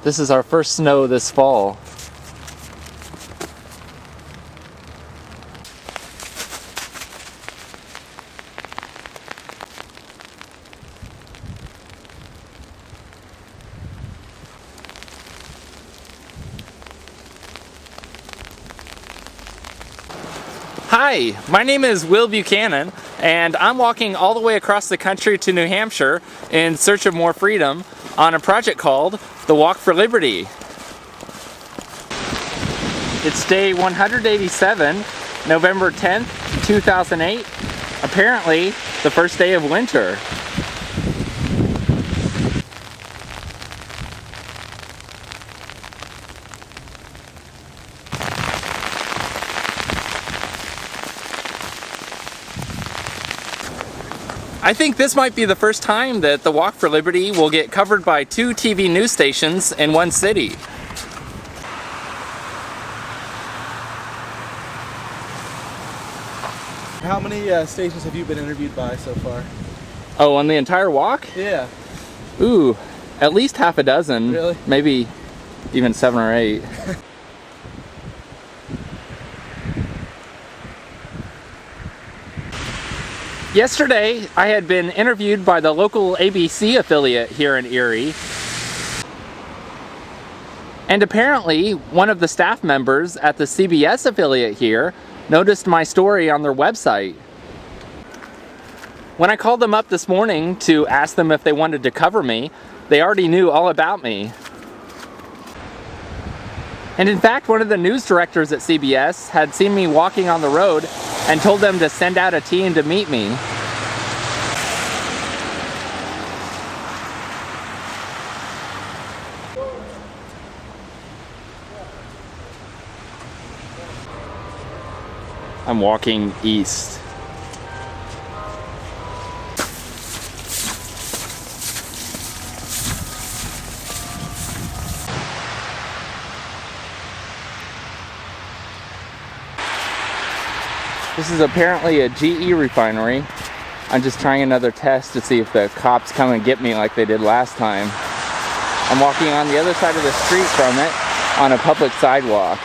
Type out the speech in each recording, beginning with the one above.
This is our first snow this fall. Hi, my name is Will Buchanan, and I'm walking all the way across the country to New Hampshire in search of more freedom on a project called the Walk for Liberty. It's day 187, November 10th, 2008, apparently the first day of winter. I think this might be the first time that the Walk for Liberty will get covered by 2 TV news stations in one city. How many stations have you been interviewed by so far? Oh, on the entire walk? Yeah. Ooh, at least half a dozen. Really? Maybe even 7 or 8. Yesterday, I had been interviewed by the local ABC affiliate here in Erie. And apparently, one of the staff members at the CBS affiliate here noticed my story on their website. When I called them up this morning to ask them if they wanted to cover me, they already knew all about me. And in fact, one of the news directors at CBS had seen me walking on the road and told them to send out a team to meet me. I'm walking east. This is apparently a GE refinery. I'm just trying another test to see if the cops come and get me like they did last time. I'm walking on the other side of the street from it on a public sidewalk.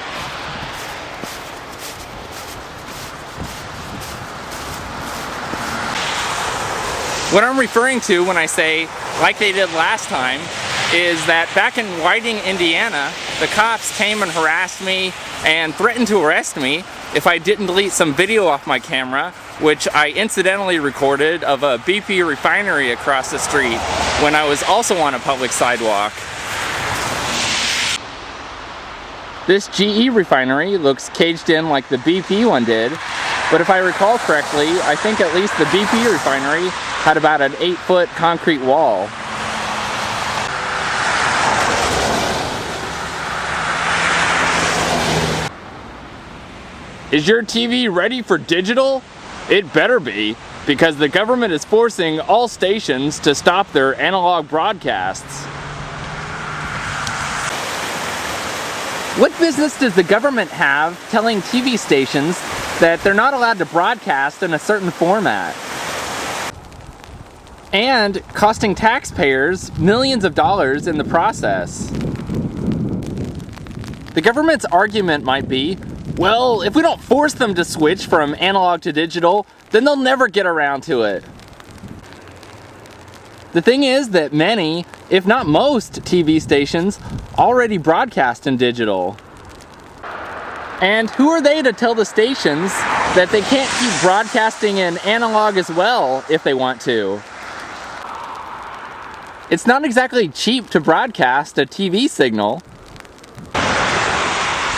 What I'm referring to when I say, like they did last time, is that back in Whiting, Indiana, the cops came and harassed me and threatened to arrest me if I didn't delete some video off my camera, which I incidentally recorded of a BP refinery across the street when I was also on a public sidewalk. This GE refinery looks caged in like the BP one did, but if I recall correctly, I think at least the BP refinery had about an 8-foot concrete wall. Is your TV ready for digital? It better be, because the government is forcing all stations to stop their analog broadcasts. What business does the government have telling TV stations that they're not allowed to broadcast in a certain format? And costing taxpayers millions of dollars in the process. The government's argument might be, well, if we don't force them to switch from analog to digital, then they'll never get around to it. The thing is that many, if not most, TV stations already broadcast in digital. And who are they to tell the stations that they can't keep broadcasting in analog as well if they want to? It's not exactly cheap to broadcast a TV signal.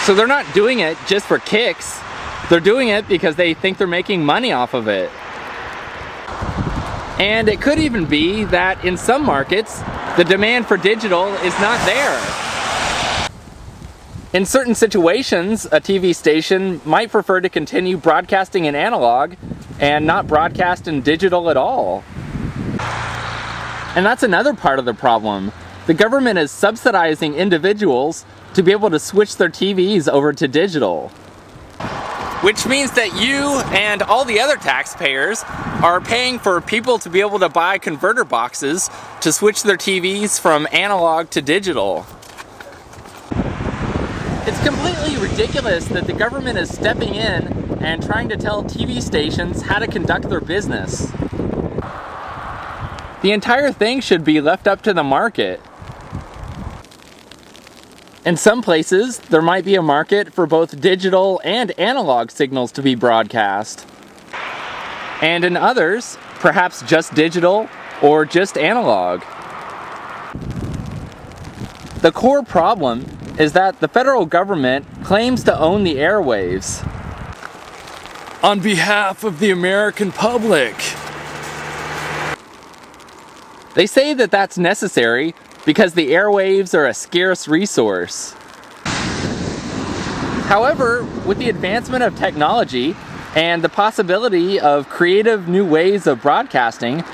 So they're not doing it just for kicks. They're doing it because they think they're making money off of it. And it could even be that in some markets, the demand for digital is not there. In certain situations, a TV station might prefer to continue broadcasting in analog and not broadcast in digital at all. And that's another part of the problem. The government is subsidizing individuals to be able to switch their TVs over to digital. Which means that you and all the other taxpayers are paying for people to be able to buy converter boxes to switch their TVs from analog to digital. It's completely ridiculous that the government is stepping in and trying to tell TV stations how to conduct their business. The entire thing should be left up to the market. In some places, there might be a market for both digital and analog signals to be broadcast. And in others, perhaps just digital or just analog. The core problem is that the federal government claims to own the airwaves. On behalf of the American public. They say that that's necessary because the airwaves are a scarce resource. However, with the advancement of technology and the possibility of creative new ways of broadcasting,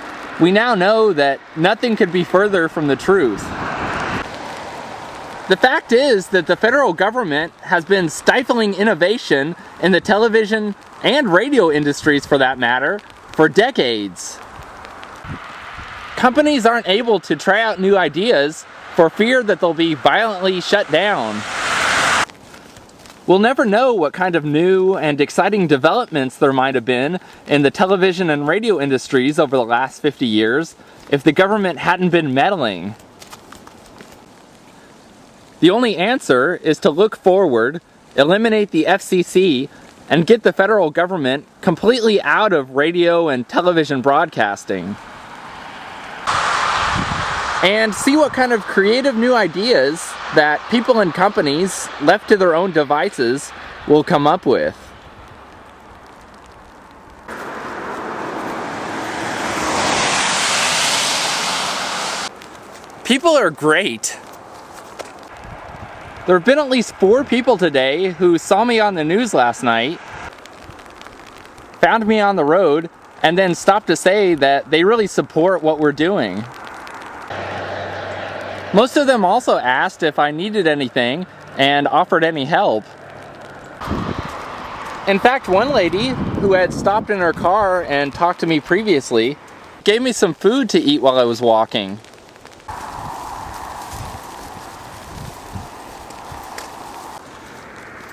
we now know that nothing could be further from the truth. The fact is that the federal government has been stifling innovation in the television and radio industries, for that matter, for decades. Companies aren't able to try out new ideas for fear that they'll be violently shut down. We'll never know what kind of new and exciting developments there might have been in the television and radio industries over the last 50 years if the government hadn't been meddling. The only answer is to look forward, eliminate the FCC, and get the federal government completely out of radio and television broadcasting. And see what kind of creative new ideas that people and companies, left to their own devices, will come up with. People are great. There have been at least 4 people today who saw me on the news last night, found me on the road, and then stopped to say that they really support what we're doing. Most of them also asked if I needed anything and offered any help. In fact, one lady who had stopped in her car and talked to me previously gave me some food to eat while I was walking.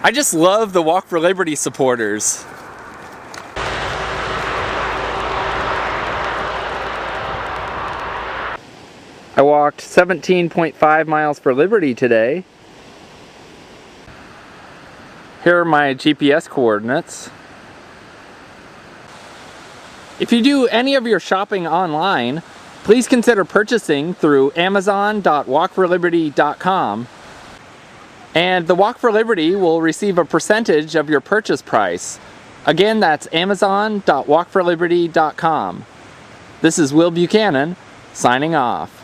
I just love the Walk for Liberty supporters. I walked 17.5 miles for Liberty today. Here are my GPS coordinates. If you do any of your shopping online, please consider purchasing through amazon.walkforliberty.com. And the Walk for Liberty will receive a percentage of your purchase price. Again, that's amazon.walkforliberty.com. This is Will Buchanan, signing off.